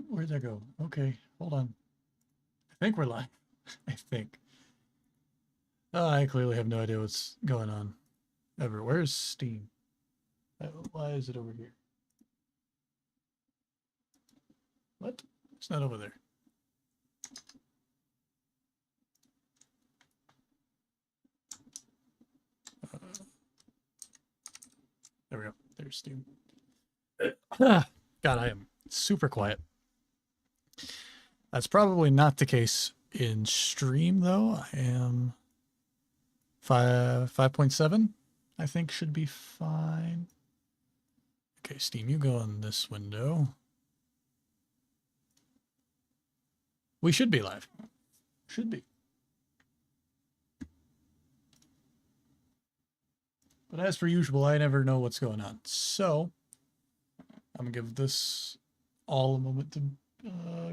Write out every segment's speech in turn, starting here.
Where'd that go? Okay, hold on. I think we're live. I think. I clearly have no idea what's going on. Ever. Where's Steam? Why is it over here? What? It's not over there. There we go. There's Steam. God, I am super quiet. That's probably not the case in stream, though. I am 5.7. I think should be fine. Okay, Steam, you go in this window. We should be live. Should be. But as per usual, I never know what's going on. So, I'm going to give this all a moment to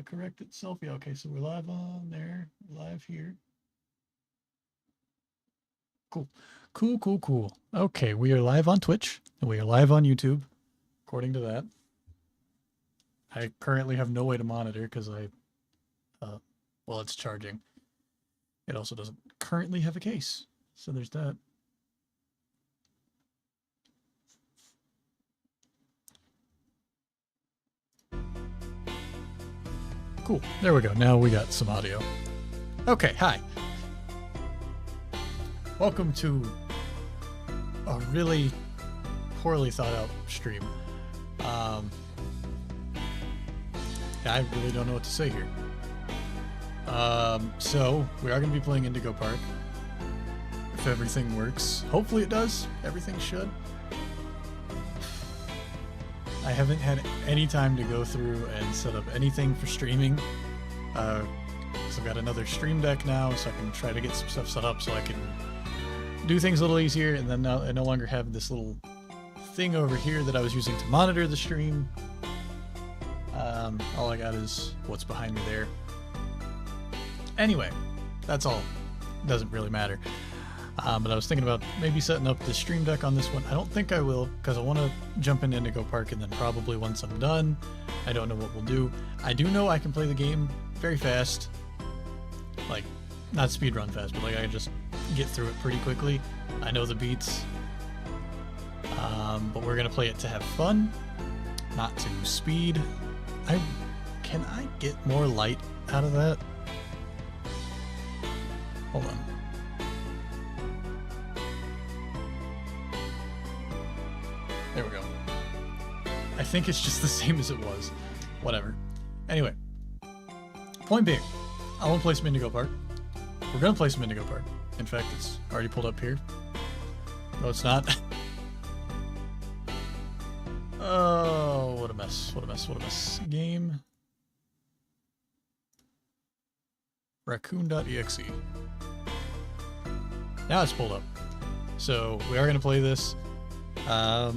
correct itself. Yeah, okay, so we're live on there. Live here. Cool. Cool. Okay, we are live on Twitch. And we are live on YouTube, according to that. I currently have no way to monitor because well, it's charging. It also doesn't currently have a case. So there's that. Cool. There we go. Now we got some audio. Okay, hi. Welcome to a really poorly thought out stream. I really don't know what to say here. So we are going to be playing Indigo Park. If everything works. Hopefully it does. Everything should. I haven't had any time to go through and set up anything for streaming. So I've got another stream deck now, so I can try to get some stuff set up so I can do things a little easier. And then now I no longer have this little thing over here that I was using to monitor the stream. All I got is what's behind me there. Anyway, that's all. Doesn't really matter. But I was thinking about maybe setting up the stream deck on this one. I don't think I will, because I want to jump into Indigo Park, and then probably once I'm done, I don't know what we'll do. I do know I can play the game very fast. Like, not speedrun fast, but like I can just get through it pretty quickly. I know the beats. But we're going to play it to have fun, not to speed. Can I get more light out of that? Hold on. There we go. I think it's just the same as it was. Whatever. Anyway. Point being, I want to play some Indigo Park. We're going to play some Indigo Park. In fact, it's already pulled up here. No, it's not. Oh, what a mess. What a mess. Game. Raccoon.exe. Now it's pulled up. So we are going to play this. So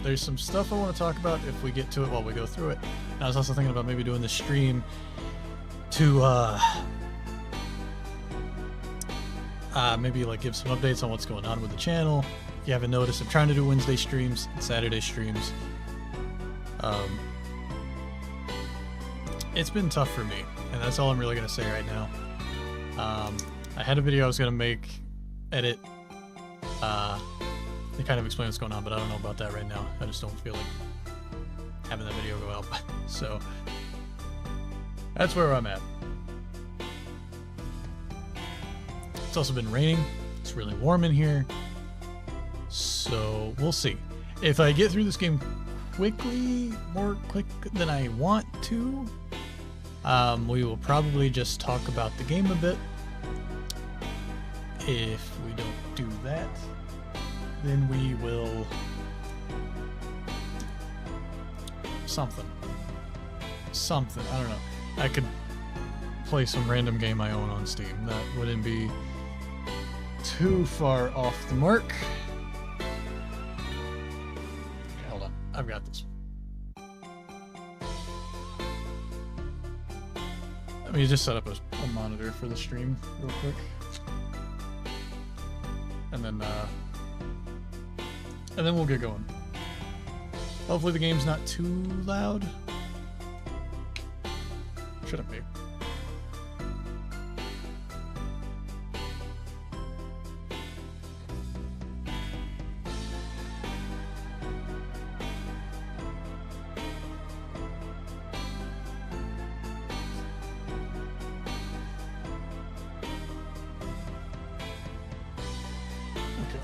there's some stuff I want to talk about if we get to it while we go through it. And I was also thinking about maybe doing the stream to maybe like give some updates on what's going on with the channel. If you haven't noticed, I'm trying to do Wednesday streams and Saturday streams. It's been tough for me, and that's all I'm really going to say right now. I had a video I was going to edit, to kind of explain what's going on, but I don't know about that right now. I just don't feel like having that video go out. So that's where I'm at. It's also been raining. It's really warm in here. So we'll see. If I get through this game more quick than I want to, we will probably just talk about the game a bit. If we don't do that, then we will something, I don't know. I could play some random game I own on Steam. That wouldn't be too far off the mark. Okay, hold on, I've got this one. Let me just set up a monitor for the stream real quick. And then we'll get going. Hopefully the game's not too loud. Shouldn't be. Okay,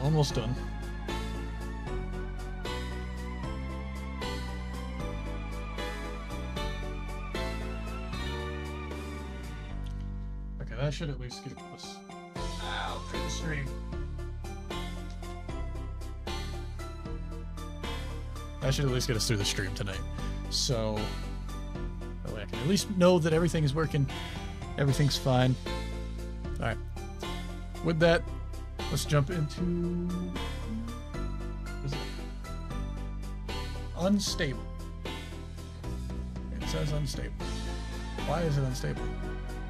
almost done. That should at least get us out through the stream. That should at least get us through the stream tonight. So that way I can at least know that everything is working, everything's fine. Alright. With that, let's jump into what is it? Unstable. It says unstable. Why is it unstable?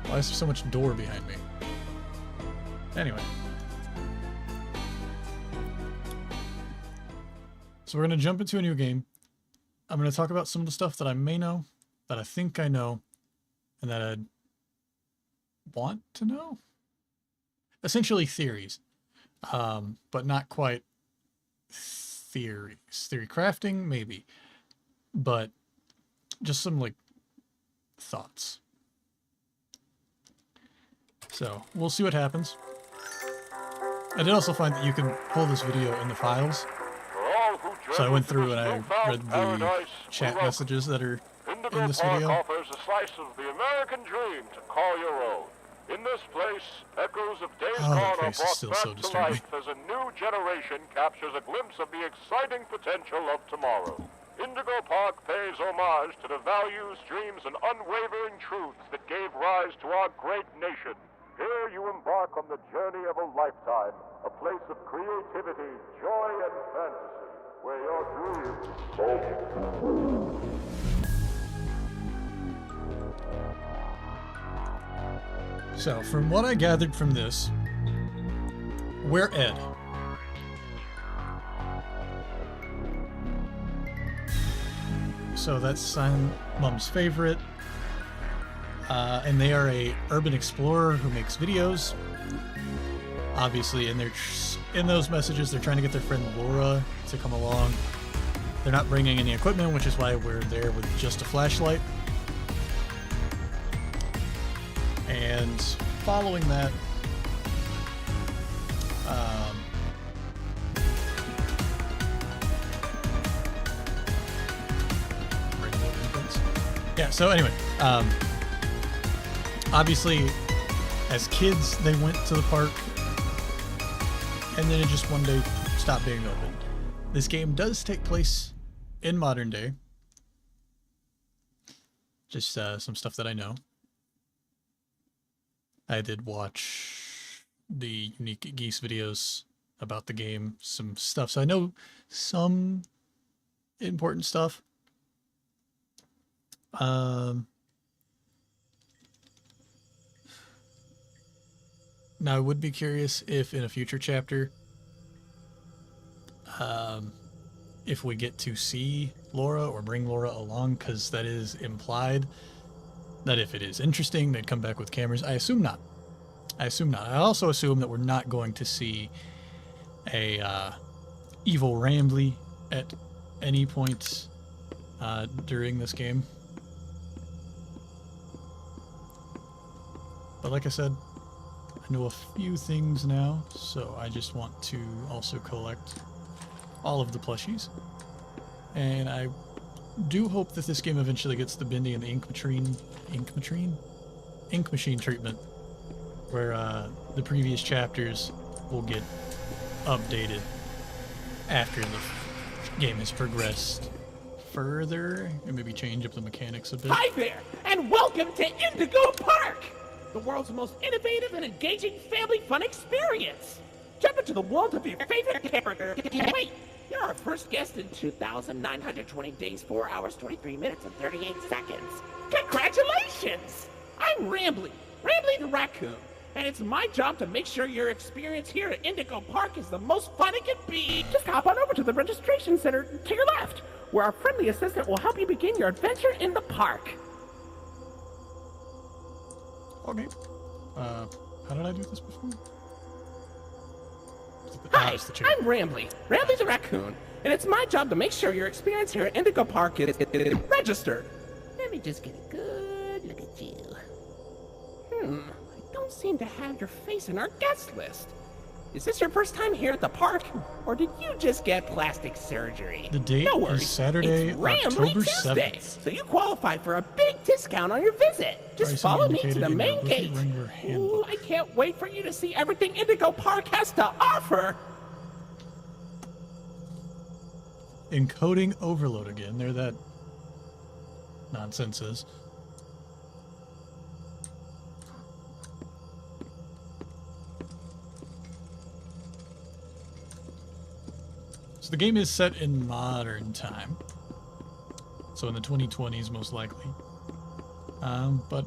Why is there so much door behind me? Anyway. So we're going to jump into a new game. I'm going to talk about some of the stuff that I may know, that I think I know, and that I want to know. Essentially theories. But not quite theories. Theory crafting, maybe. But just some, like, thoughts. So, we'll see what happens. I did also find that you can pull this video in the files. So I went through and I read the chat messages that are in this video. Offers a slice of the American dream to call your own. In this place, echoes of days gone are brought back to life as a new generation captures a glimpse of the exciting potential of tomorrow. Indigo Park pays homage to the values, dreams, and unwavering truths that gave rise to our great nation. Here you embark on the journey of a lifetime, a place of creativity, joy, and fantasy, where your dreams So, from what I gathered from this, we're Ed. So that's Silent Mom's favorite. And they are a urban explorer who makes videos. Obviously, in those messages, they're trying to get their friend Laura to come along. They're not bringing any equipment, which is why we're there with just a flashlight. And following that, yeah, so anyway, obviously, as kids, they went to the park, and then it just one day stopped being open. This game does take place in modern day. Just some stuff that I know. I did watch the Unique Geese videos about the game, some stuff, so I know some important stuff. Now, I would be curious if in a future chapter, if we get to see Laura or bring Laura along, because that is implied that if it is interesting, they'd come back with cameras. I assume not. I also assume that we're not going to see a evil Rambley at any point during this game. But like I said, I know a few things now, so I just want to also collect all of the plushies. And I do hope that this game eventually gets the Bendy and the Ink Machine treatment, where the previous chapters will get updated after the game has progressed further and maybe change up the mechanics a bit. Hi there, and welcome to Indigo Park, the world's most innovative and engaging family fun experience. Jump into the world of your favorite character. Wait, you're our first guest in 2,920 days, 4 hours, 23 minutes, and 38 seconds. Congratulations! I'm Rambley the raccoon, and it's my job to make sure your experience here at Indigo Park is the most fun it can be. Just hop on over to the registration center to your left, where our friendly assistant will help you begin your adventure in the park. Okay. How did I do this before? Hi, It's the chair. I'm Rambly. Rambly's a raccoon, and it's my job to make sure your experience here at Indigo Park is registered. Let me just get a good look at you. I don't seem to have your face in our guest list. Is this your first time here at the park, or did you just get plastic surgery? The date No worries. is Saturday, it's Rambly October Tuesday, 7th. so you qualify for a big discount on your visit. Just Pricing follow me to indicated the in main your gate. Bookie Wrangler Ooh, handbook. I can't wait for you to see everything Indigo Park has to offer. Encoding overload again. There that nonsense is. So the game is set in modern time. So in the 2020s, most likely. But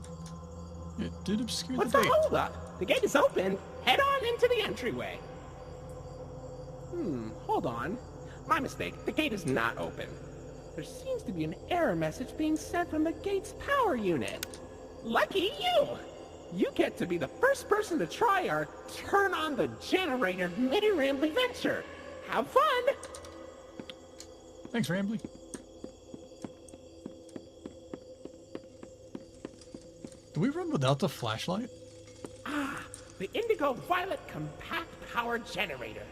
it did obscure What's the the date. holdup? The gate is open. Head on into the entryway. Hold on. My mistake. The gate is not open. There seems to be an error message being sent from the gate's power unit. Lucky you! You get to be the first person to try our turn on the generator mini Rambly venture. Have fun! Thanks, Rambly. Do we run without the flashlight? The Indigo Violet Compact Power Generator.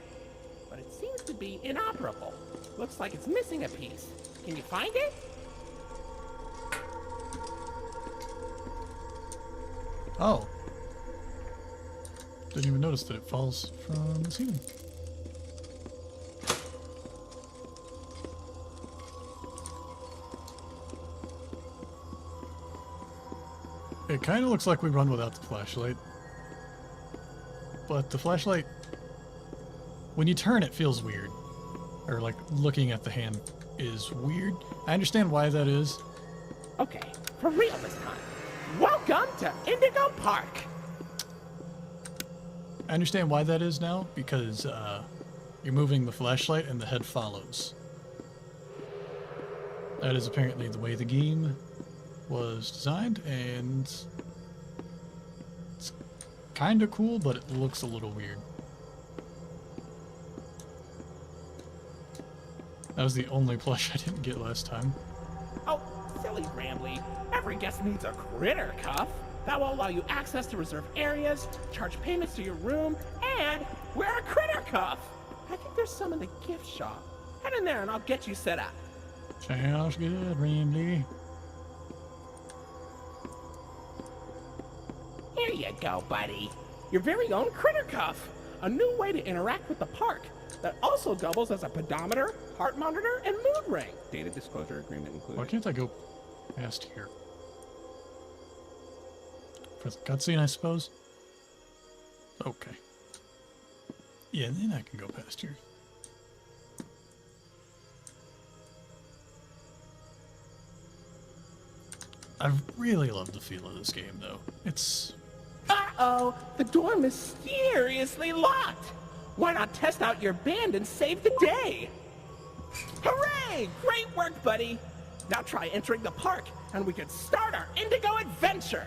But it seems to be inoperable. Looks like it's missing a piece. Can you find it? Oh. Didn't even notice that it falls from the ceiling. It kind of looks like we run without the flashlight. But the flashlight, when you turn, it feels weird. Or like looking at the hand is weird. I understand why that is. Okay, for real this time. Welcome to Indigo Park. I understand why that is now, because you're moving the flashlight and the head follows. That is apparently the way the game was designed, and it's kind of cool, but it looks a little weird. That was the only plush I didn't get last time. Oh, silly Rambly. Every guest needs a critter cuff. That will allow you access to reserved areas, charge payments to your room, and wear a critter cuff. I think there's some in the gift shop. Head in there and I'll get you set up. Sounds good, Rambly. Here you go, buddy. Your very own critter cuff. A new way to interact with the park that also doubles as a pedometer, heart monitor, and mood ring. Data disclosure agreement included. Why can't I go past here? For the cutscene, I suppose? Okay. Yeah, then I can go past here. I really love the feel of this game, though. It's... Uh-oh, the door mysteriously locked. Why not test out your band and save the day? Hooray! Great work, buddy. Now try entering the park, and we can start our Indigo adventure.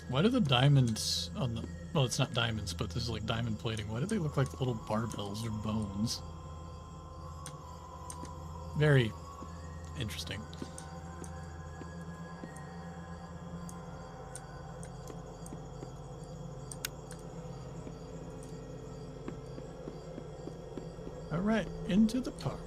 Why do the diamonds on the... Well, it's not diamonds, but this is like diamond plating. Why do they look like little barbells or bones? Very interesting. Alright, into the park.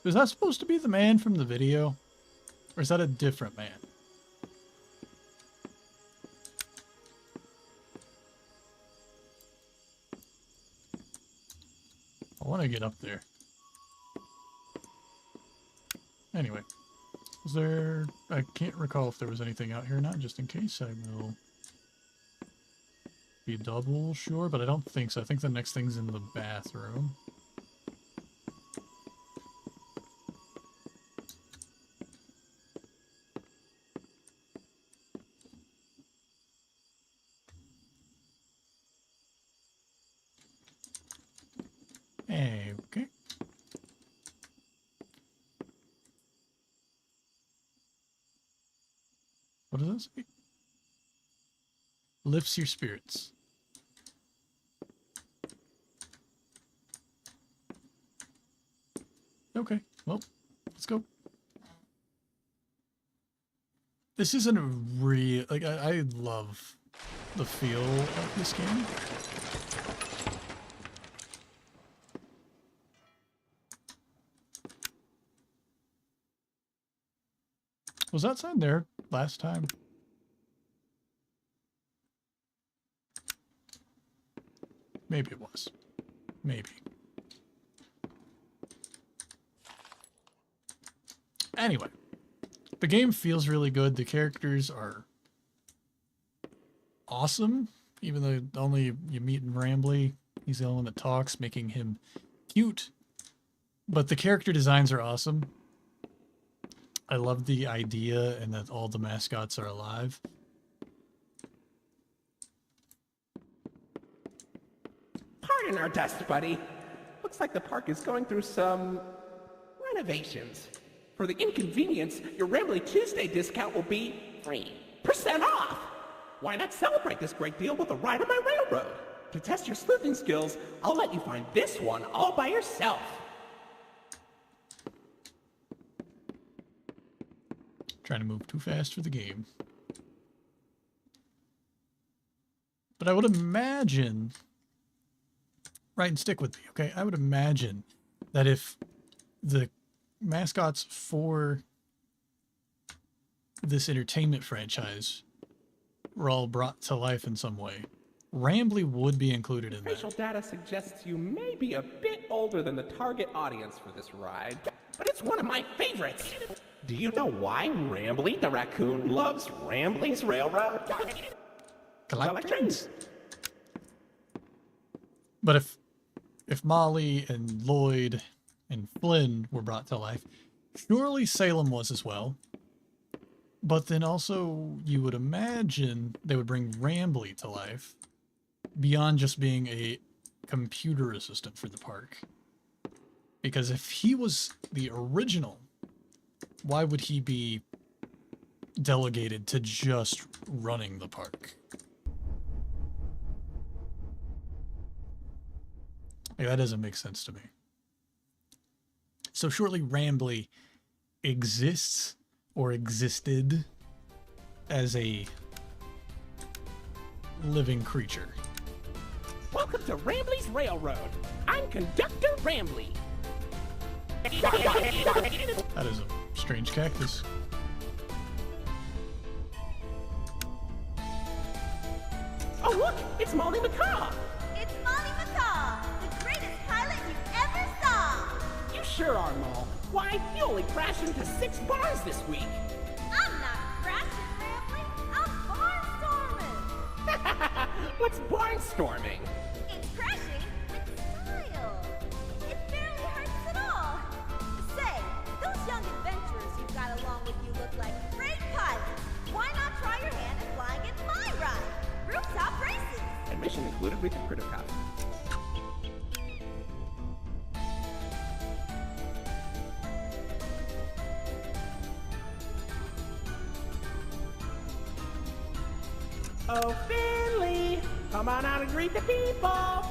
Was that supposed to be the man from the video? Or is that a different man? I want to get up there. Anyway. Was there... I can't recall if there was anything out here or not. Just in case, I will be double sure, but I don't think so. I think the next thing's in the bathroom. Okay. that say? Lifts your spirits. Okay, well, let's go. This isn't a real... Like, I love the feel of this game. Was that sign there last time? Maybe it was. Maybe. Anyway, the game feels really good. The characters are awesome, even though only you meet in Rambly. He's the only one that talks, making him cute. But the character designs are awesome. I love the idea and that all the mascots are alive. Pardon our dust, buddy. Looks like the park is going through some renovations. For the inconvenience, your Rambly Tuesday discount will be 3% off. Why not celebrate this great deal with a ride on my railroad? To test your sleuthing skills, I'll let you find this one all by yourself. Trying to move too fast for the game. But I would imagine... Right, and stick with me, okay? I would imagine that if the mascots for this entertainment franchise were all brought to life in some way, Rambly would be included in that. Facial data suggests you may be a bit older than the target audience for this ride, but it's one of my favorites. Do you know why Rambly the raccoon loves Rambly's Railroad? Collections. But if Molly and Lloyd and Flynn were brought to life, surely Salem was as well. But then also, you would imagine they would bring Rambly to life beyond just being a computer assistant for the park. Because if he was the original, why would he be delegated to just running the park? Like, that doesn't make sense to me. So surely Rambly exists or existed as a living creature. Welcome to Rambly's Railroad. I'm Conductor Rambly. That is a strange cactus. Oh look, it's Molly McCaw. It's Molly McCaw, the greatest pilot you ever saw! You sure are, Mol. Why, you only crashed into 6 bars this week. I'm not crashing, Rambly. I'm barnstorming. What's barnstorming? It's crashing with style. It barely hurts at all. Say, those young adventurers you've got along with you look like great pilots. Why not try your hand at flying in my ride? Rooftop races. Admission included with your critter cop. Oh, Finley! Come on out and greet the people! Hi,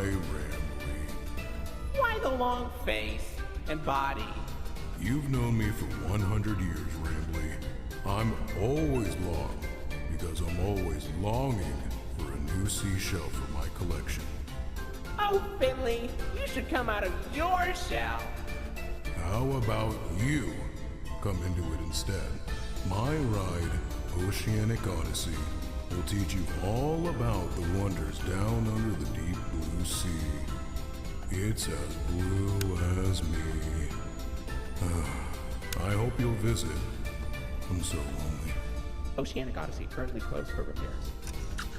Rambly. Why the long face and body? You've known me for 100 years, Rambly. I'm always long because I'm always longing for a new seashell for my collection. Oh, Finley, you should come out of your shell. How about you come into it instead? My ride, Oceanic Odyssey, will teach you all about the wonders down under the deep blue sea. It's as blue as me. I hope you'll visit. I'm so lonely. Oceanic Odyssey currently closed for repairs.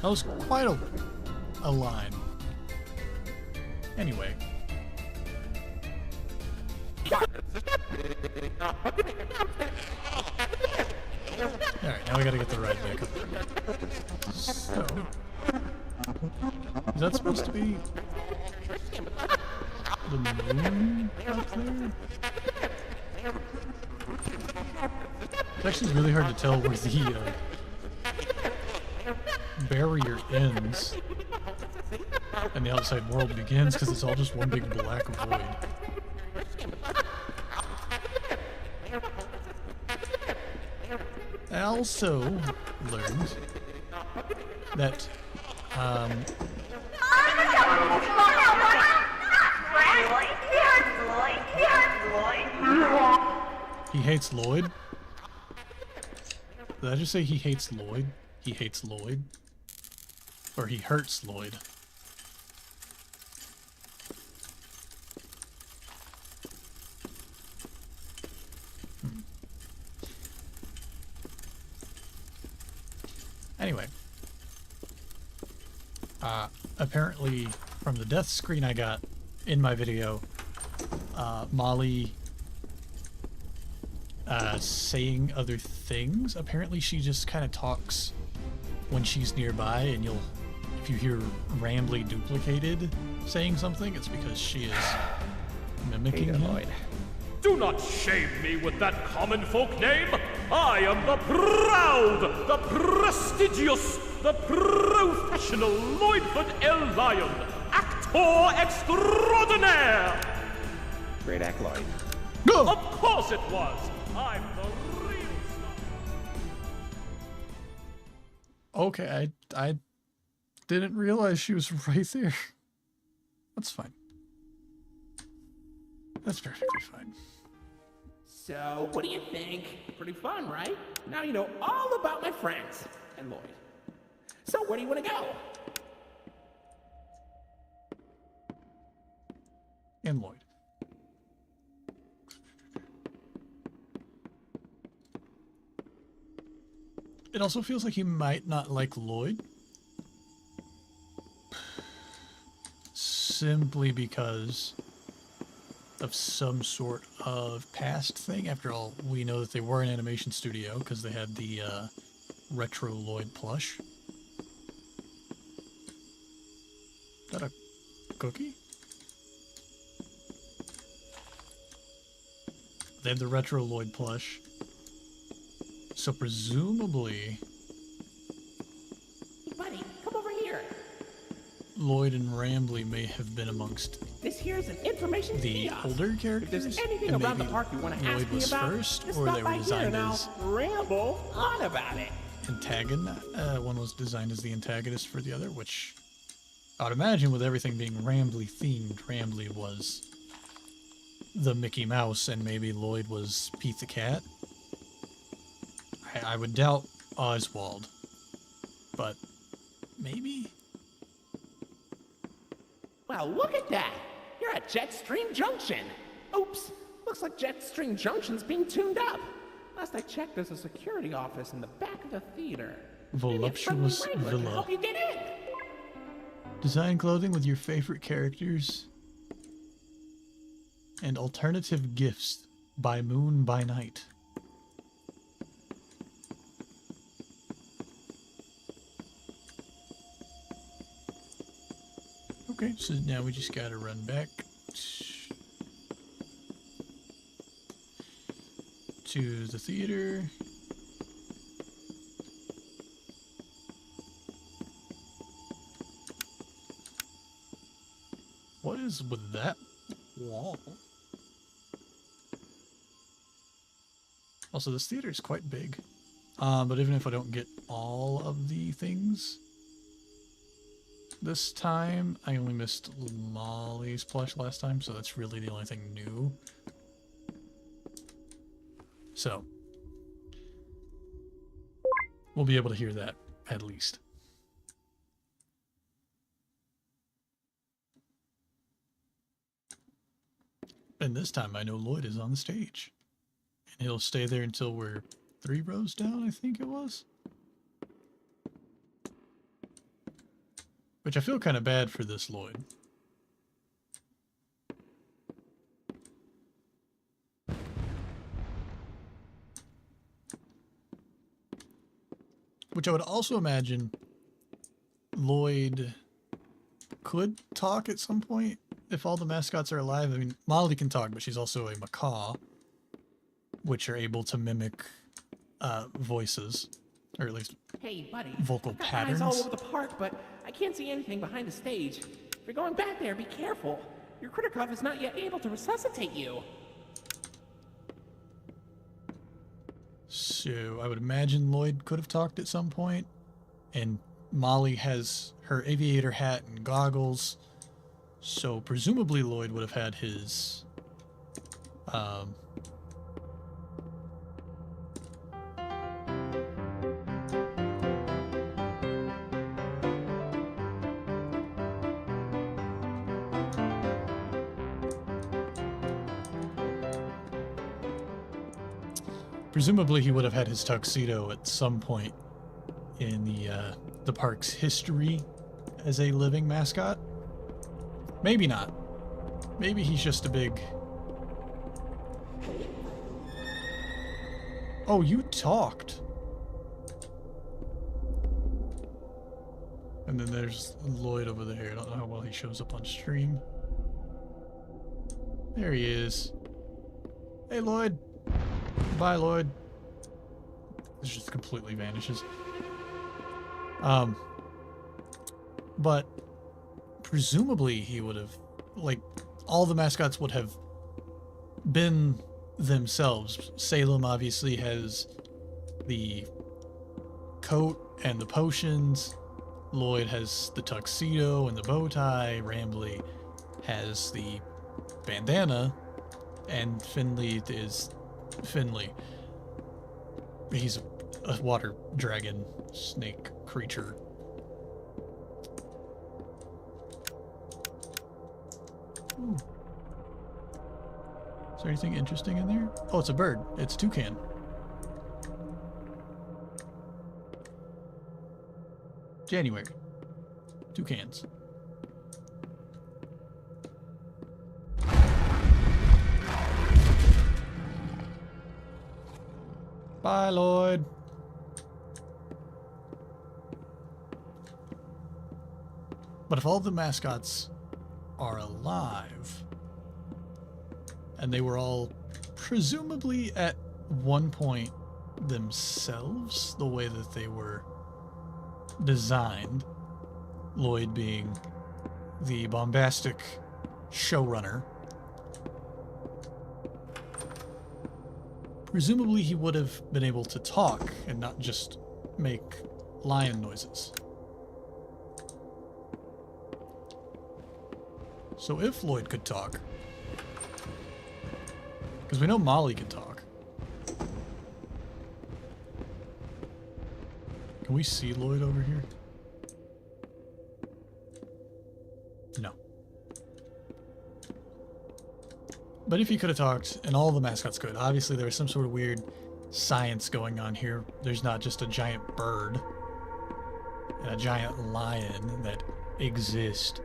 That was quite a line. Anyway. Alright, now we gotta get the ride back up. So, is that supposed to be the moon up there? actually really hard to tell where the barrier ends and the outside world begins because it's all just one big black void. I also learned that he hates Lloyd. Did I just say he hates Lloyd? He hates Lloyd? Or he hurts Lloyd? Anyway. Apparently, from the death screen I got in my video, Molly saying other things. Apparently she just kind of talks when she's nearby, and if you hear Rambly duplicated saying something, it's because she is mimicking him. Do not shame me with that common folk name. I am the proud, the prestigious, the professional Lloydford L. Lion, actor extraordinaire. Great act, Lloyd. Go! Of course it was. I'm the real star. Okay, I didn't realize she was right there. That's fine. That's perfectly fine. So, what do you think? Pretty fun, right? Now you know all about my friends and Lloyd. So, where do you want to go? And Lloyd. It also feels like he might not like Lloyd. Simply because of some sort of past thing. After all, we know that they were an animation studio because they had the retro Lloyd plush. Is that a cookie? They had the retro Lloyd plush. So presumably, Hey, buddy, come over here. Lloyd and Rambly may have been amongst This here's an information the kiosk. older If characters, there's anything and around the maybe park you want to Lloyd ask me was about, first, just or stop they by were here designed and I'll as ramble on about it. one was designed as the antagonist for the other, which I would imagine with everything being Rambly themed, Rambly was the Mickey Mouse and maybe Lloyd was Pete the Cat. I would doubt Oswald, but maybe? Well, look at that. You're at Jetstream Junction. Oops. Looks like Jetstream Junction's being tuned up. Last I checked, there's a security office in the back of the theater. Voluptuous Maybe a friendly wrangler can villa. help you get in. Design clothing with your favorite characters. And alternative gifts by moon by night. Okay, so now we just gotta run back to the theater. What is with that wall? Also, this theater is quite big. But even if I don't get all of the things this time, I only missed Molly's plush last time, so that's really the only thing new. So, we'll be able to hear that, at least. And this time I know Lloyd is on the stage. And he'll stay there until we're 3 rows down, I think it was. Which I feel kind of bad for this Lloyd. Which I would also imagine Lloyd could talk at some point if all the mascots are alive. I mean, Molly can talk, but she's also a macaw, which are able to mimic voices, or at least Hey, buddy. vocal I've got patterns. eyes all over the park, but I can't see anything behind the stage. If you're going back there, be careful. Your critter cuff is not yet able to resuscitate you. So I would imagine Lloyd could have talked at some point, and Molly has her aviator hat and goggles, so presumably Lloyd would have had his presumably he would have had his tuxedo at some point in the park's history as a living mascot. Maybe not. Maybe he's just a big... Oh, you talked. And then there's Lloyd over there. I don't know how well he shows up on stream. There he is. Hey, Lloyd. Bye, Lloyd. This just completely vanishes. But presumably he would have, like, all the mascots would have been themselves. Salem obviously has the coat and the potions. Lloyd has the tuxedo and the bow tie. Rambly has the bandana. And Finley is Finley. He's a water dragon snake creature. Ooh. Is there anything interesting in there? Oh, it's a bird. It's a toucan. January. Toucans. Bye, Lloyd. But if all the mascots are alive, and they were all presumably at one point themselves, the way that they were designed, Lloyd being the bombastic showrunner, presumably he would have been able to talk and not just make lion noises. So if Lloyd could talk, because we know Molly can talk. Can we see Lloyd over here? No. But if he could have talked, and all the mascots could, obviously there was some sort of weird science going on here. There's not just a giant bird and a giant lion that exist.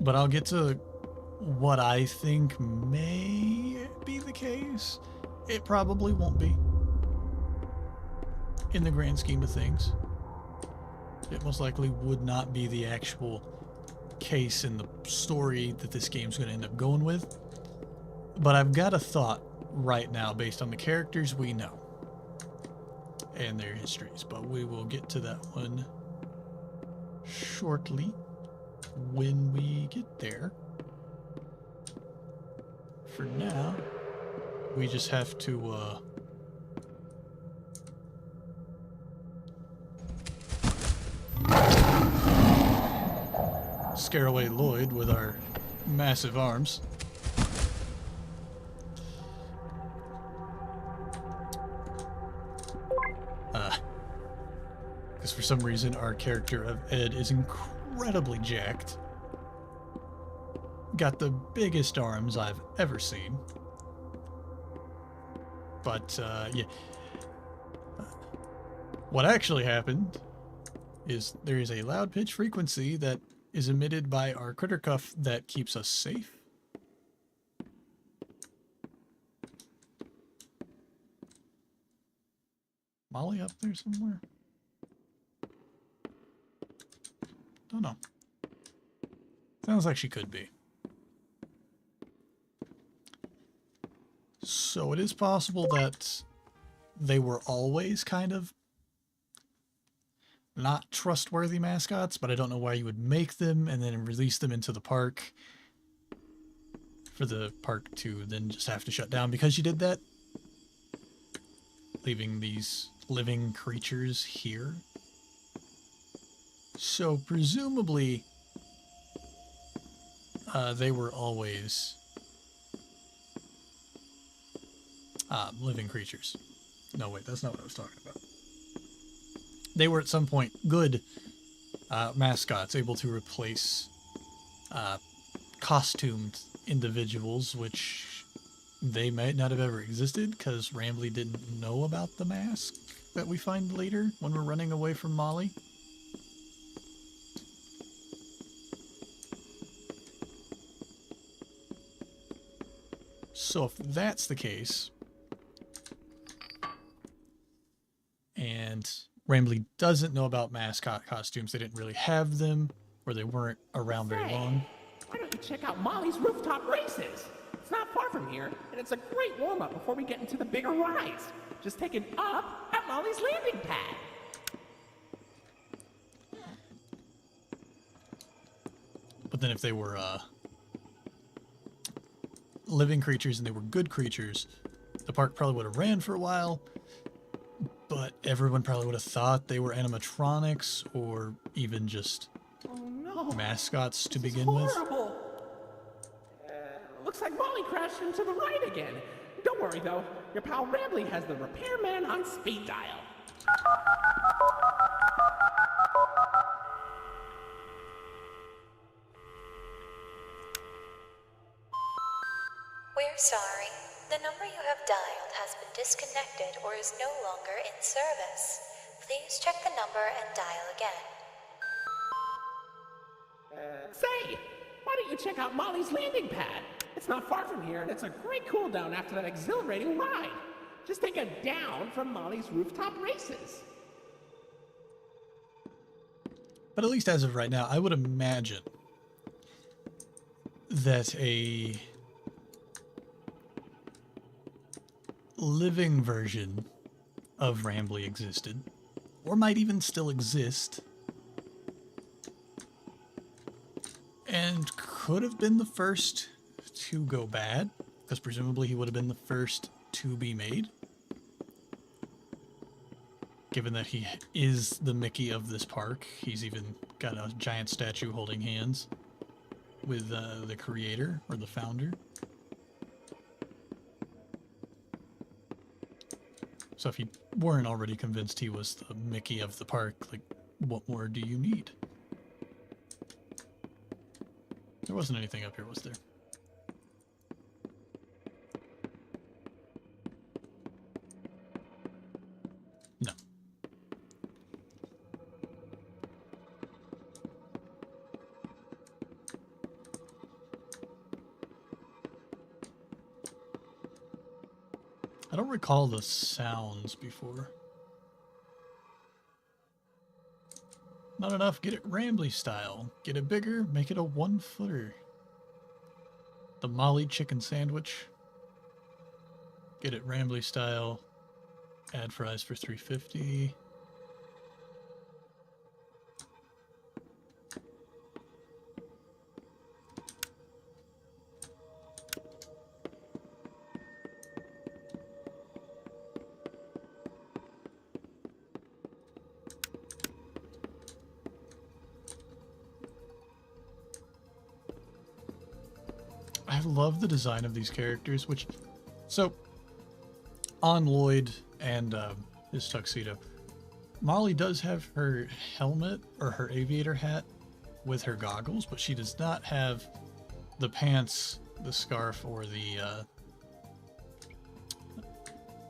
But I'll get to what I think may be the case. It probably won't be. In the grand scheme of things. It most likely would not be the actual case in the story that this game's going to end up going with. But I've got a thought right now based on the characters we know and their histories. But we will get to that one shortly when we get there. For now, we just have to scare away Lloyd with our massive arms. Because for some reason our character of Ed is incredibly jacked. Got the biggest arms I've ever seen. But, yeah. What actually happened is there is a loud pitch frequency that is emitted by our critter cuff that keeps us safe. Molly up there somewhere? Don't know. Sounds like she could be. So it is possible that they were always kind of not trustworthy mascots, but I don't know why you would make them and then release them into the park for the park to then just have to shut down because you did that, leaving these living creatures here. So presumably they were always living creatures. No, wait, that's not what I was talking about. They were at some point good mascots, able to replace costumed individuals, which they might not have ever existed because Rambly didn't know about the mask that we find later when we're running away from Molly. So if that's the case, and Rambly doesn't know about mascot costumes, they didn't really have them, or they weren't around very long. Why don't you check out Molly's rooftop races? It's not far from here, and it's a great warm-up before we get into the bigger rides. Just take it up at Molly's landing pad. But then if they were living creatures and they were good creatures, the park probably would have ran for a while, but everyone probably would have thought they were animatronics or even just mascots to begin with. Looks like Molly crashed into the ride again. Don't worry though, your pal Rambly has the repairman on speed dial. We're sorry. The number you have dialed has been disconnected or is no longer in service. Please check the number and dial again. Say, why don't you check out Molly's landing pad? It's not far from here, and it's a great cool down after that exhilarating ride. Just take a down from Molly's rooftop races. But at least as of right now, I would imagine that a living version of Rambly existed, or might even still exist, and could have been the first to go bad, because presumably he would have been the first to be made, given that he is the Mickey of this park. He's even got a giant statue holding hands with the creator or the founder. So if you weren't already convinced he was the Mickey of the park, like, what more do you need? There wasn't anything up here, was there? No. I don't recall the sounds before. Not enough, get it Rambly style. Get it bigger, make it a 1-footer. The Molly chicken sandwich. Get it Rambly style. Add fries for $3.50. I love the design of these characters, which, so, on Lloyd and his tuxedo, Molly does have her helmet, or her aviator hat, with her goggles, but she does not have the pants, the scarf, or the,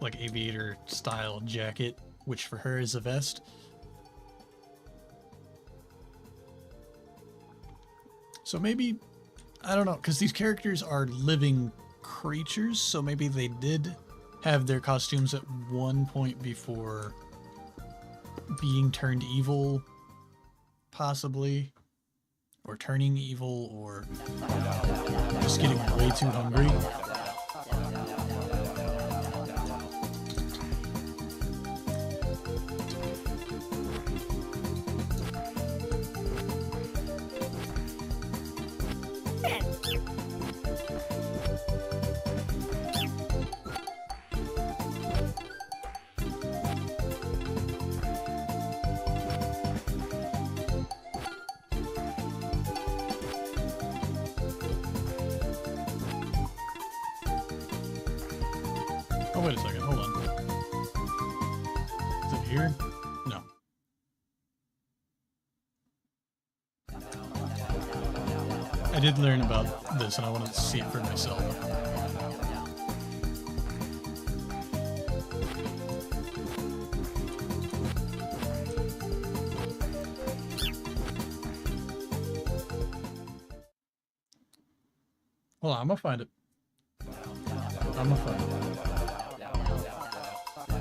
like, aviator-style jacket, which for her is a vest. So maybe, I don't know, because these characters are living creatures, so maybe they did have their costumes at one point before being turned evil, possibly, or turning evil, or just getting way too hungry. I did learn about this, and I wanted to see it for myself. Hold on, I'm gonna find it. I'm gonna find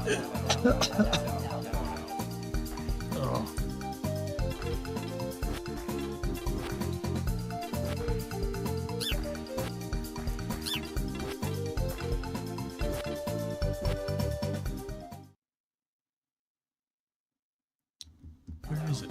it. Oh. Where is it?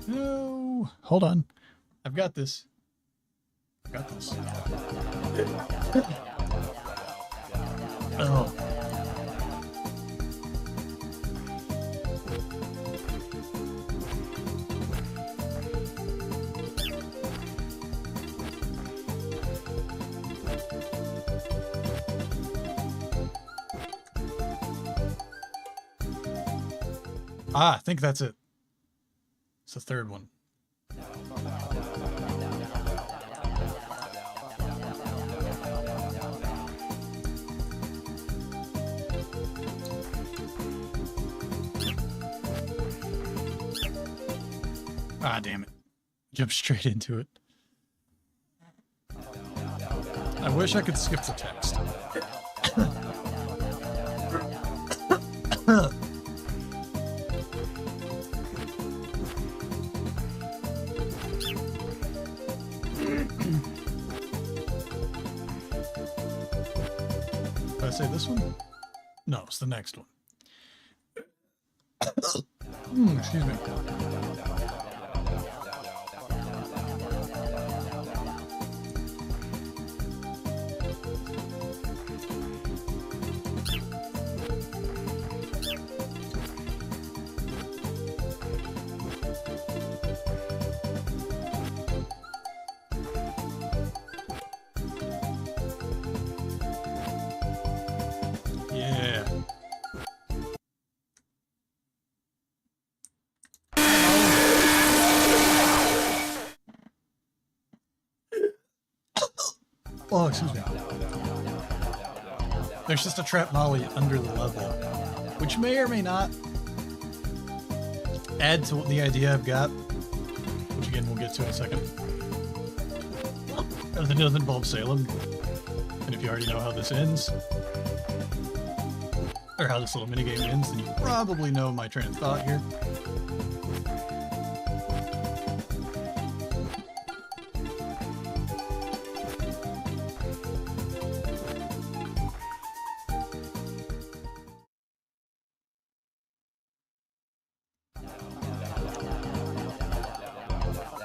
No, hold on. I've got this. I've got this. Oh. Ah, I think that's it. It's the third one. Ah, damn it. Jump straight into it. I wish I could skip the text. Did I say this one? No, it's the next one. Excuse me. Yeah. Oh, excuse me. There's just a trap molly under the level, which may or may not add to the idea I've got, which again we'll get to in a second. As it does involve Salem, and if you already know how this ends, or how this little minigame ends, then you probably know my train of thought here.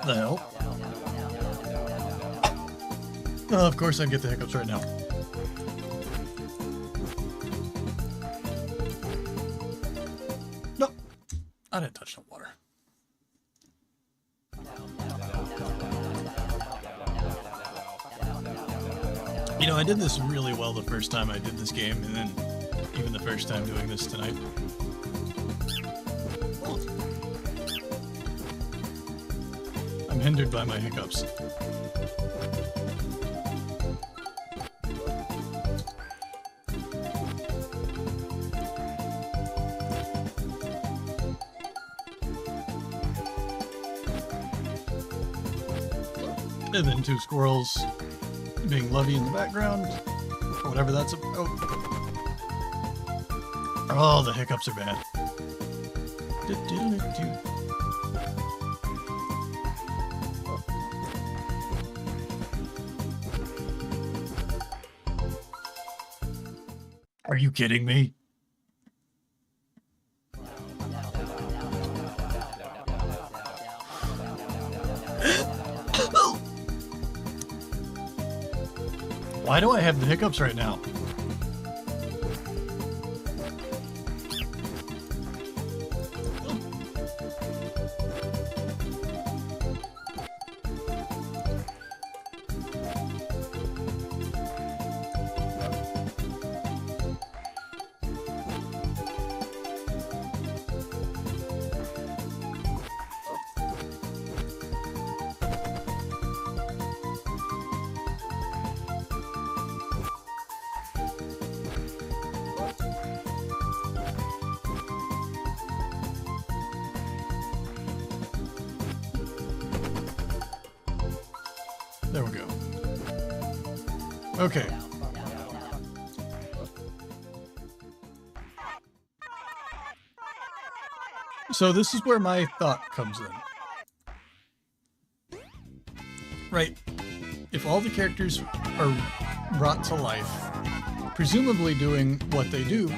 The hell? Oh, of course I get the hiccups right now. Nope. I didn't touch the water. You know, I did this really well the first time I did this game, and then even the first time doing this tonight. I'm hindered by my hiccups. And then two squirrels being lovey in the background, or whatever that's about. Oh, the hiccups are bad. Are you kidding me? Why do I have the hiccups right now? There we go. Okay. So this is where my thought comes in. Right. If all the characters are brought to life, presumably doing what they do,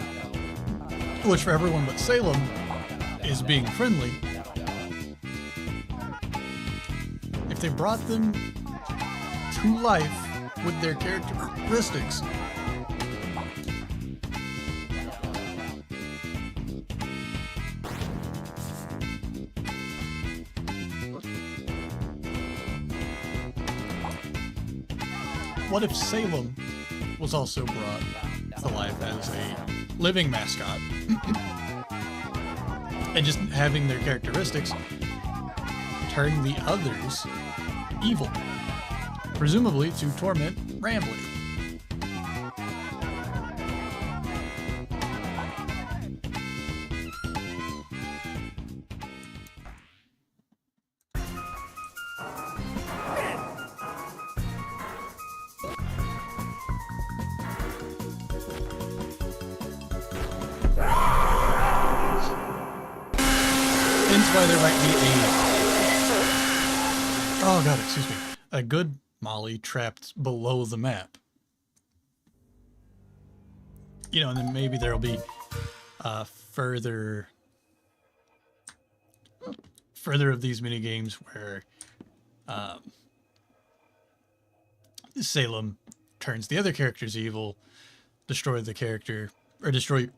which for everyone but Salem is being friendly, if they brought them to life with their characteristics, what if Salem was also brought to life as a living mascot and just having their characteristics turn the others evil, presumably to torment Rambly? Hence why there might be oh god, excuse me, a good Molly trapped below the map. You know, and then maybe there'll be further of these mini games where Salem turns the other characters evil, destroy the character, or destroy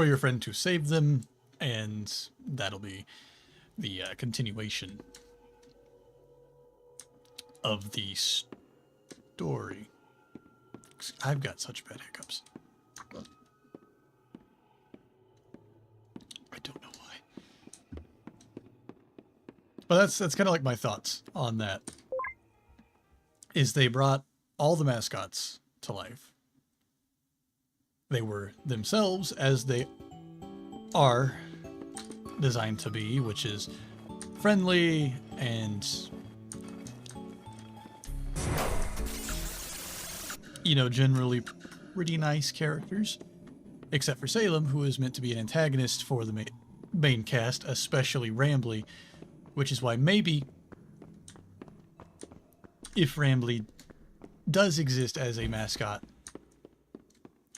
your friend to save them, and that'll be the continuation of the story. I've got such bad hiccups. I don't know why. But that's kind of like my thoughts on that. Is they brought all the mascots to life. They were themselves as they are designed to be, which is friendly and, you know, generally pretty nice characters, except for Salem, who is meant to be an antagonist for the main cast, especially Rambly, which is why maybe if Rambly does exist as a mascot,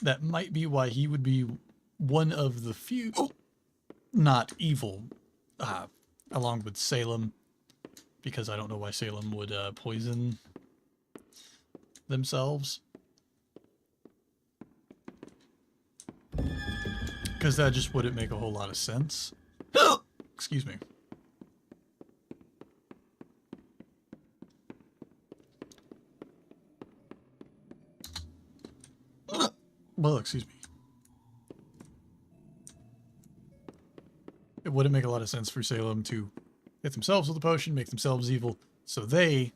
that might be why he would be one of the few not evil, along with Salem, because I don't know why Salem would poison themselves. Because that just wouldn't make a whole lot of sense. Excuse me. Well, excuse me. It wouldn't make a lot of sense for Salem to hit themselves with a potion, make themselves evil, so they,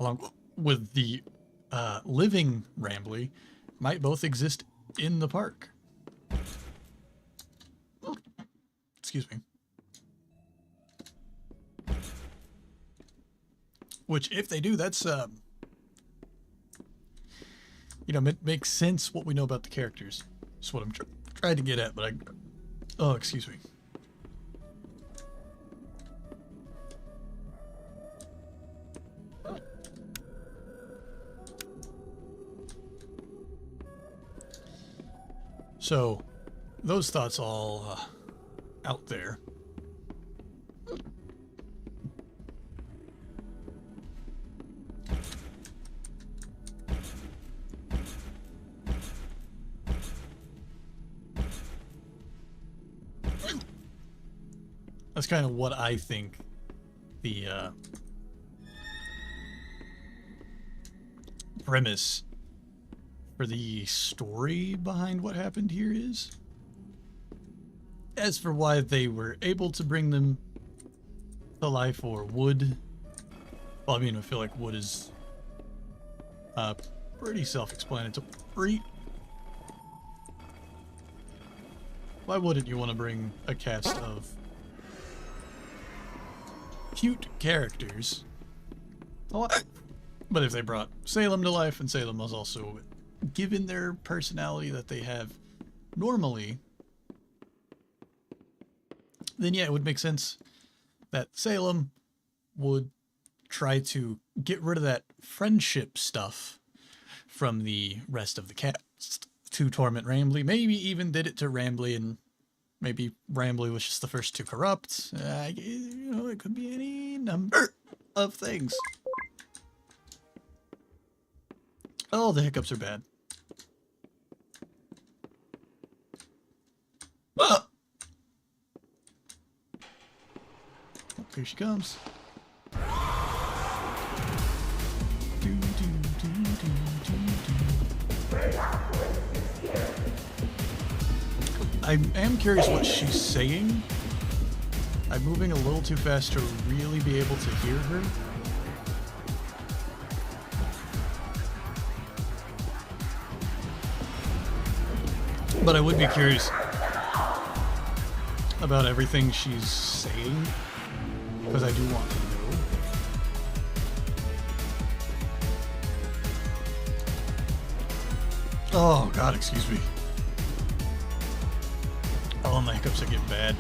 along with the living Rambly, might both exist in the park. Excuse me. Which, if they do, that's, you know, makes sense what we know about the characters. That's what I'm trying to get at, but oh, excuse me. So, those thoughts all out there. That's kind of what I think the premise for the story behind what happened here is. As for why they were able to bring them to life, or would, well, I mean, I feel like would is pretty self-explanatory. Why wouldn't you want to bring a cast of cute characters But if they brought Salem to life, and Salem was also given their personality that they have normally, then yeah, it would make sense that Salem would try to get rid of that friendship stuff from the rest of the cast to torment Rambley. Maybe even did it to Rambley, and maybe Rambley was just the first to corrupt. You know, it could be any number of things. Oh, the hiccups are bad. Ah! Oh, here she comes. I am curious what she's saying. I'm moving a little too fast to really be able to hear her. But I would be curious about everything she's saying, because I do want to know. Oh god, excuse me. Oh, my hiccups are getting bad.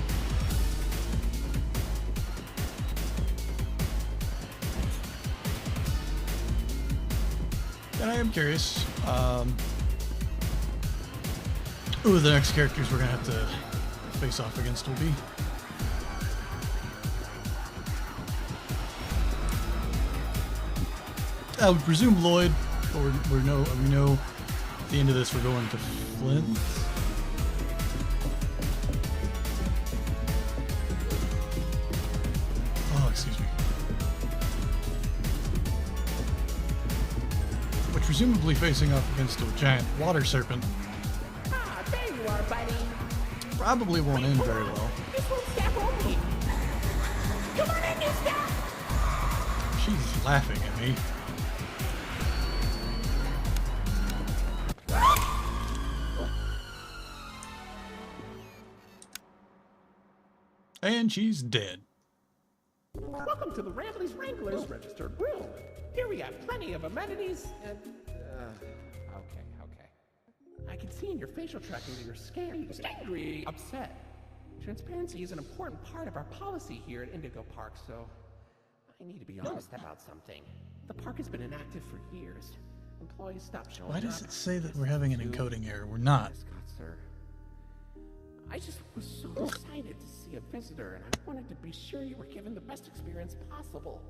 And I am curious, who the next characters we're gonna have to face off against will be. I would presume Lloyd, but we know at the end of this we're going to Flint. Oh, excuse me. Which presumably facing off against a giant water serpent. There you are, buddy. Probably won't end very well. This one's step only. Come on in, you step. She's laughing at me. And she's dead. Welcome to the Rambley's Wranglers registered room. Here we have plenty of amenities and... Okay. I can see in your facial tracking that you're scared, angry, upset. Transparency is an important part of our policy here at Indigo Park, so... I need to be honest about something. The park has been inactive for years. Employees stopped showing up. Why does it say that we're having an encoding error? We're not. Sir. I just was so excited to see a visitor, and I wanted to be sure you were given the best experience possible.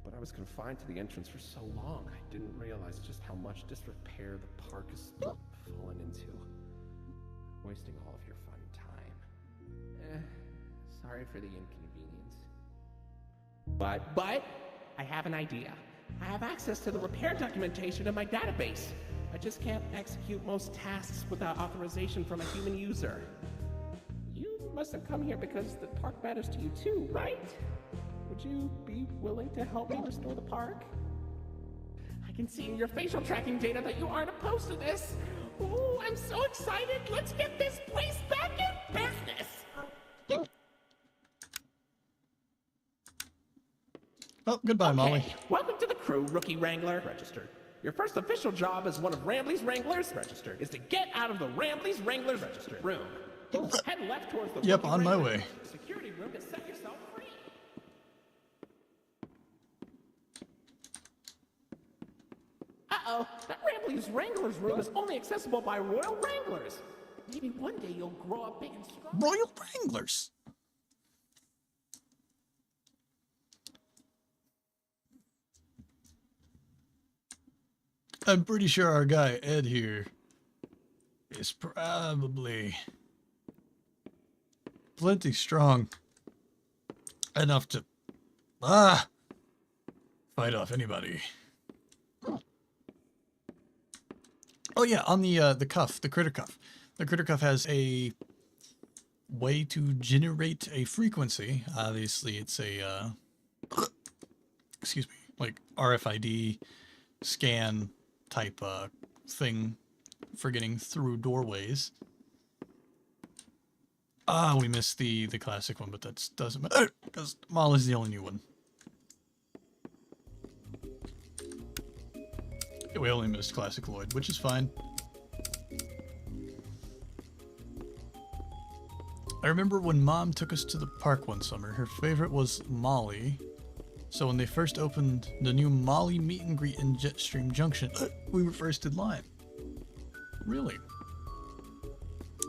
But I was confined to the entrance for so long, I didn't realize just how much disrepair the park has fallen into. Wasting all of your fun time. Sorry for the inconvenience. But, I have an idea. I have access to the repair documentation in my database. I just can't execute most tasks without authorization from a human user. You must have come here because the park matters to you too, right? Would you be willing to help me restore the park? I can see in your facial tracking data that you aren't opposed to this. Ooh, I'm so excited. Let's get this place back in business. Oh, goodbye, Molly. Welcome to the crew, Rookie Wrangler. Registered. Your first official job as one of Rambley's Wranglers, registered, is to get out of the Rambley's Wranglers registered room. Head left towards the Yep, Rookie on my Wrangler way. security room to set yourself free. Uh-oh, that Rambley's Wranglers room is only accessible by Royal Wranglers. Maybe one day you'll grow up big and strong. Royal Wranglers. I'm pretty sure our guy, Ed, here, is probably plenty strong enough to, fight off anybody. Oh yeah, on the cuff, the critter cuff. The critter cuff has a way to generate a frequency. Obviously, it's a, excuse me, like RFID scan type thing for getting through doorways. We missed the classic one, but that doesn't matter because Molly's the only new one. We only missed Classic Lloyd, which is fine. I remember when Mom took us to the park one summer, her favorite was Molly. So when they first opened the new Molly meet and greet in Jetstream Junction, we were first in line. Really?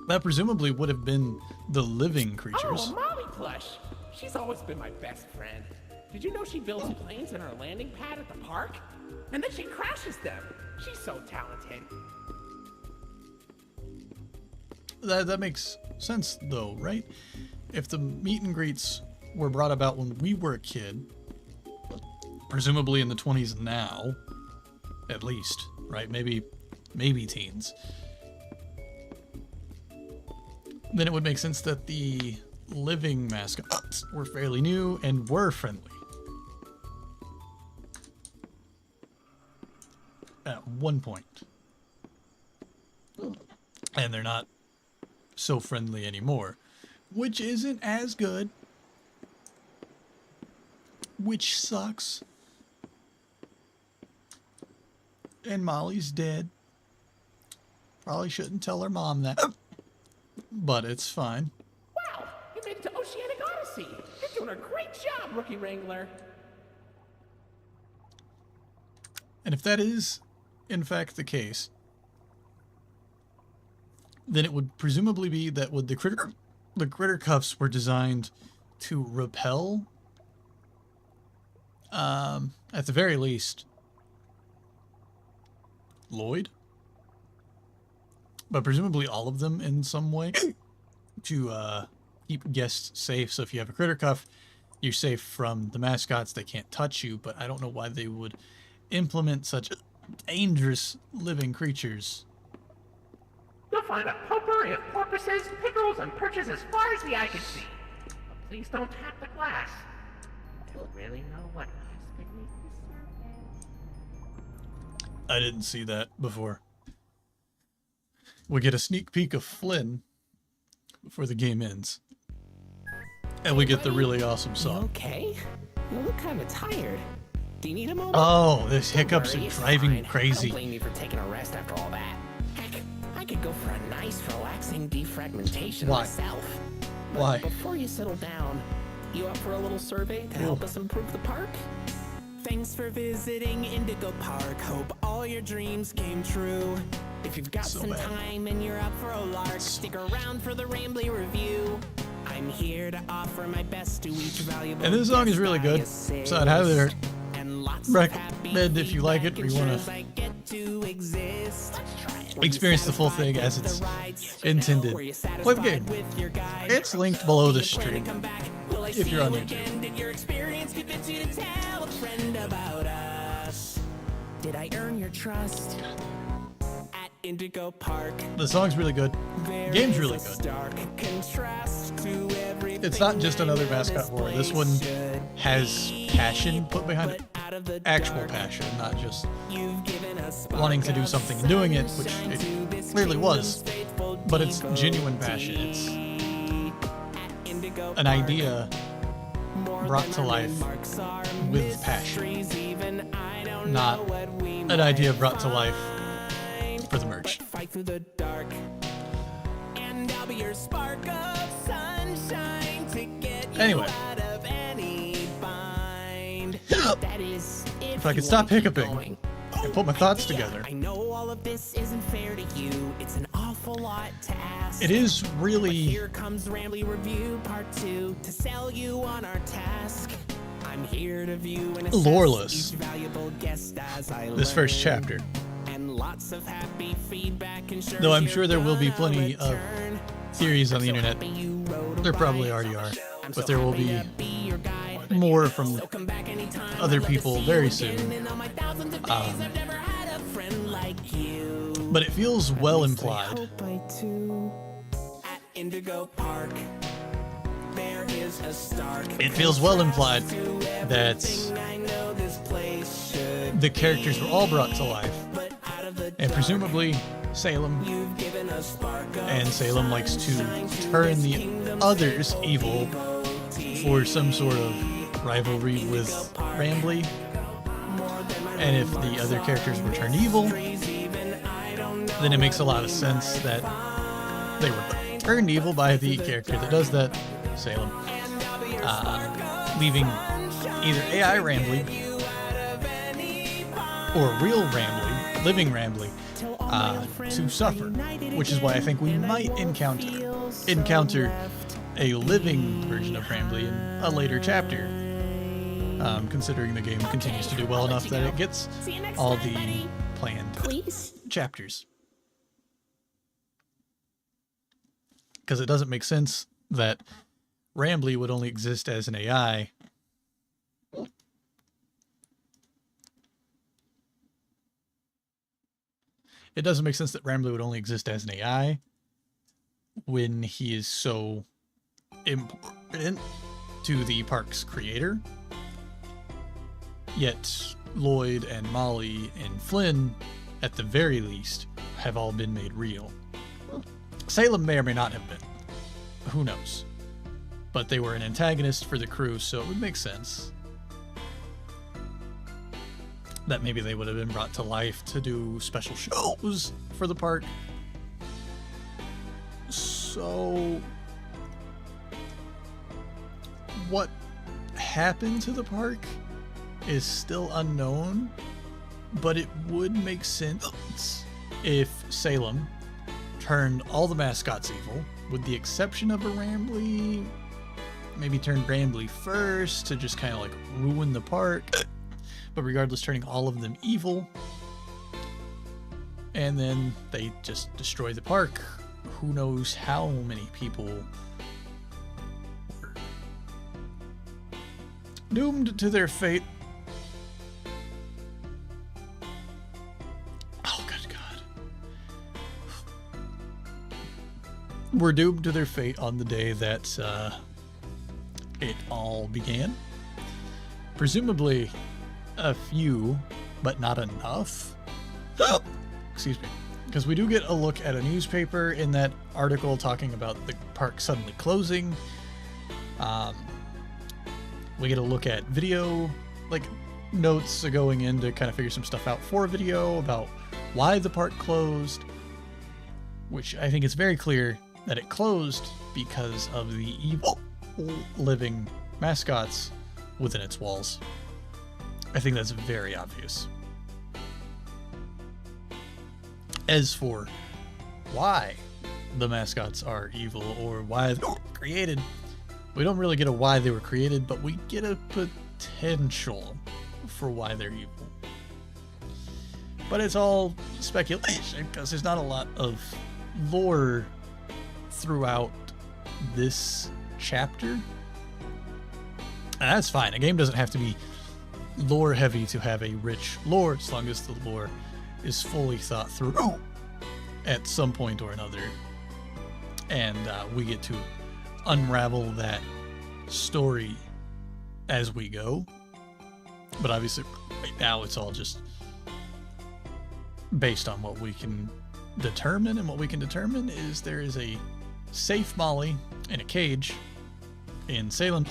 That presumably would have been the living creatures. Oh, Molly plush. She's always been my best friend. Did you know she builds planes in her landing pad at the park? And then she crashes them. She's so talented. That makes sense though, right? If the meet and greets were brought about when we were a kid, presumably in the 20s now, at least, right? Maybe teens. Then it would make sense that the living mascots were fairly new and were friendly. At one point. And they're not so friendly anymore, which isn't as good, which sucks. And Molly's dead. Probably shouldn't tell her mom that, but it's fine. Wow, you made it to Oceanic Odyssey. You're doing a great job, Rookie Wrangler. And if that is, in fact, the case, then it would presumably be that would the critter cuffs were designed to repel, at the very least, Lloyd, but presumably all of them in some way to keep guests safe. So if you have a critter cuff, you're safe from the mascots. They can't touch you, but I don't know why they would implement such dangerous living creatures. You'll find a potpourri of porpoises, pickerels, and perches as far as the eye can see. But please don't tap the glass. You'll really know what lies beneath the surface. I didn't see that before. We get a sneak peek of Flynn before the game ends. And we get the really awesome You song. okay? You look kind of tired. Do you need a moment? Oh, this hiccups Don't are worry, it's driving me fine. I crazy. don't blame you for taking a rest after all that. Heck, I could go for a nice, relaxing defragmentation Why? myself. But Why? before you settle down, you up for a little survey to help us improve the park? Thanks for visiting Indigo Park. Hope all your dreams came true. If you've got So some bad. time and you're up for a lark, stick around for the Rambly review. I'm here to offer my best to each valuable And this song is guest really I good. assist. So I'd highly And lots of recommend, if you like it, or you want ensures I get to exist. Were you experience the full satisfied thing as with it's the rides? intended. Were you Play the game. satisfied with your guide? It's linked below the Do you plan to stream. come back? Will I if see you're on you YouTube. again? Did your experience convince you to tell a friend about us? Did I earn your trust? At Indigo Park, The song's really good. there Game's is really a good. stark contrast to everything It's not just I another know mascot horror. This place one should has be. passion put behind it. But out of the Actual dark, passion, not just you've given a spark wanting to do of something and doing it, which sunshine it to this clearly was. kingdom's faithful But it's genuine passion. It's devotee. At Indigo an Park, idea more brought than to our life landmarks are with passion. mysteries, even I don't Not know what we an idea might brought to life find. for the merch. But fight through the dark, and I'll be your spark of sunshine to get you Anyway. out of any bind. That is, If I could you stop wanna keep hiccuping going. and put my thoughts Yeah, together. I know all of this isn't fair to you. It's an awful lot to ask. It is But really here comes Rambly Review Part 2 to sell you on our task. I'm here to view and assess Loreless, each valuable guest as I this first learn. chapter. And lots of happy feedback ensures Though I'm you're sure there will be gonna plenty of return. theories on the I'm so internet. happy you rode a There probably ride. already are, I'm but so there will happy be to be your guide. more from So come back anytime. other I'd love to people see you very again. soon. In all my thousands of days, I've never had a friend like you. But it feels well At least I implied. hope I do. At Indigo Park, there is a stark It feels well implied to that everything I know this place should the characters were all brought to life, but out of the and dark, presumably Salem, you've given a spark of and Salem likes to sunshine turn this the kingdom's others faithful evil devotee. for some sort of rivalry with Rambly. And if the other characters were turned evil, then it makes a lot of sense that they were turned evil by the character that does that, Salem, leaving either AI Rambly or real Rambly, living Rambly, to suffer, which is why I think we might encounter a living version of Rambly in a later chapter, considering the game continues to do well enough that it gets all the planned chapters. Because it doesn't make sense that Rambly would only exist as an AI It doesn't make sense that Rambly would only exist as an AI when he is so important to the park's creator. Yet Lloyd and Molly and Flynn, at the very least, have all been made real. Salem may or may not have been. Who knows? But they were an antagonist for the crew, so it would make sense that maybe they would have been brought to life to do special shows for the park. So, what happened to the park is still unknown, but it would make sense if Salem turned all the mascots evil, with the exception of a Rambly. Maybe turned Rambly first to just kind of like ruin the park. But regardless, turning all of them evil. And then they just destroy the park. Who knows how many people were doomed to their fate. Oh, good God. Were doomed to their fate on the day that it all began. Presumably a few, but not enough. Excuse me. Because we do get a look at a newspaper in that article talking about the park suddenly closing. We get a look at video, like notes going in to kind of figure some stuff out for video about why the park closed, which I think it's very clear that it closed because of the evil living mascots within its walls. I think that's very obvious. As for why the mascots are evil or why they were created, we don't really get a why they were created, but we get a potential for why they're evil. But it's all speculation because there's not a lot of lore throughout this chapter. And that's fine. A game doesn't have to be lore heavy to have a rich lore, as long as the lore is fully thought through at some point or another, and we get to unravel that story as we go. But obviously right now it's all just based on what we can determine, and what we can determine is there is a safe Molly in a cage in Salem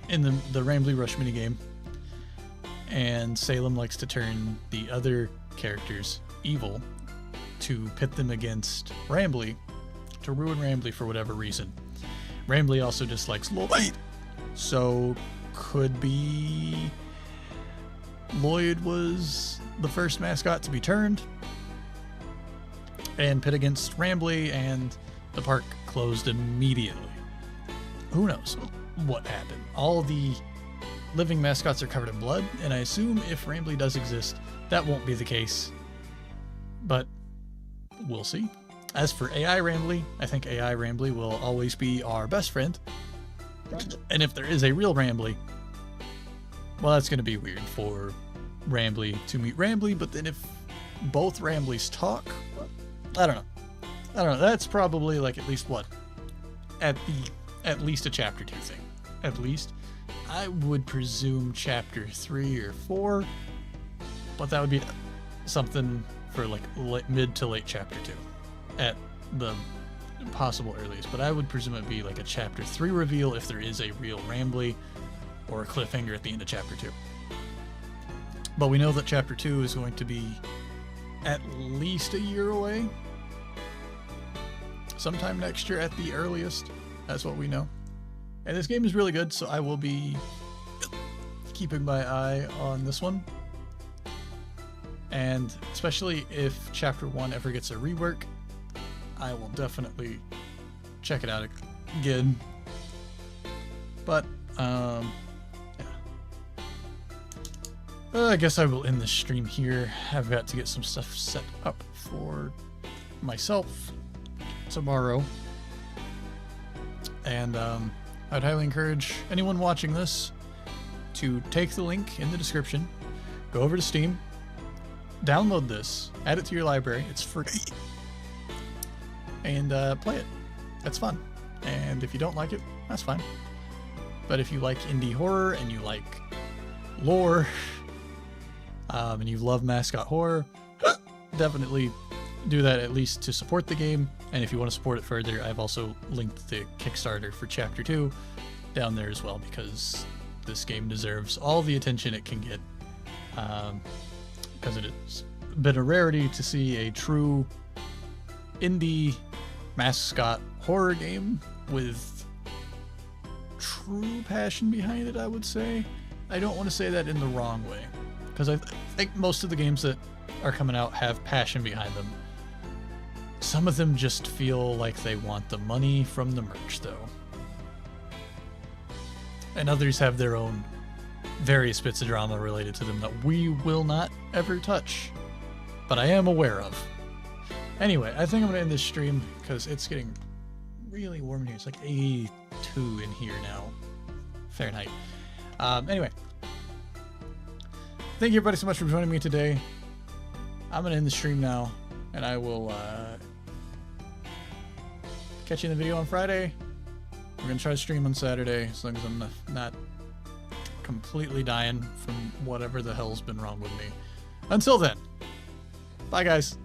in the Rambly Rush minigame. And Salem likes to turn the other characters evil to pit them against Rambly, to ruin Rambly for whatever reason. Rambly also dislikes Lloyd, so could be Lloyd was the first mascot to be turned and pit against Rambly, and the park closed immediately. Who knows what happened? All the living mascots are covered in blood, and I assume if Rambly does exist, that won't be the case. But we'll see. As for AI Rambly, I think AI Rambly will always be our best friend. And if there is a real Rambly, well, that's going to be weird for Rambly to meet Rambly, but then if both Ramblys talk, I don't know. That's probably like at least what? At least a chapter 2 thing. At least. I would presume chapter 3 or 4, but that would be something for like mid to late chapter 2 at the possible earliest. But I would presume it'd be like a chapter 3 reveal if there is a real Rambly, or a cliffhanger at the end of chapter 2. But we know that Chapter 2 is going to be at least a year away. Sometime next year at the earliest. That's what we know. And this game is really good, so I will be keeping my eye on this one. And especially if Chapter 1 ever gets a rework, I will definitely check it out again. But, yeah. I guess I will end the stream here. I've got to get some stuff set up for myself tomorrow. And I'd highly encourage anyone watching this to take the link in the description, go over to Steam, download this, add it to your library. It's free. And play it. It's fun. And if you don't like it, that's fine. But if you like indie horror and you like lore, and you love mascot horror, definitely do that at least to support the game. And if you want to support it further, I've also linked the Kickstarter for Chapter 2 down there as well, because this game deserves all the attention it can get. Because it has been a rarity to see a true indie mascot horror game with true passion behind it, I would say. I don't want to say that in the wrong way, because I think most of the games that are coming out have passion behind them. Some of them just feel like they want the money from the merch, though. And others have their own various bits of drama related to them that we will not ever touch, but I am aware of. Anyway, I think I'm going to end this stream because it's getting really warm in here. It's like 82 in here now, Fahrenheit. Anyway, thank you everybody so much for joining me today. I'm going to end the stream now, and I will catch you in the video on Friday. We're going to try to stream on Saturday, as long as I'm not completely dying from whatever the hell's been wrong with me. Until then, bye guys.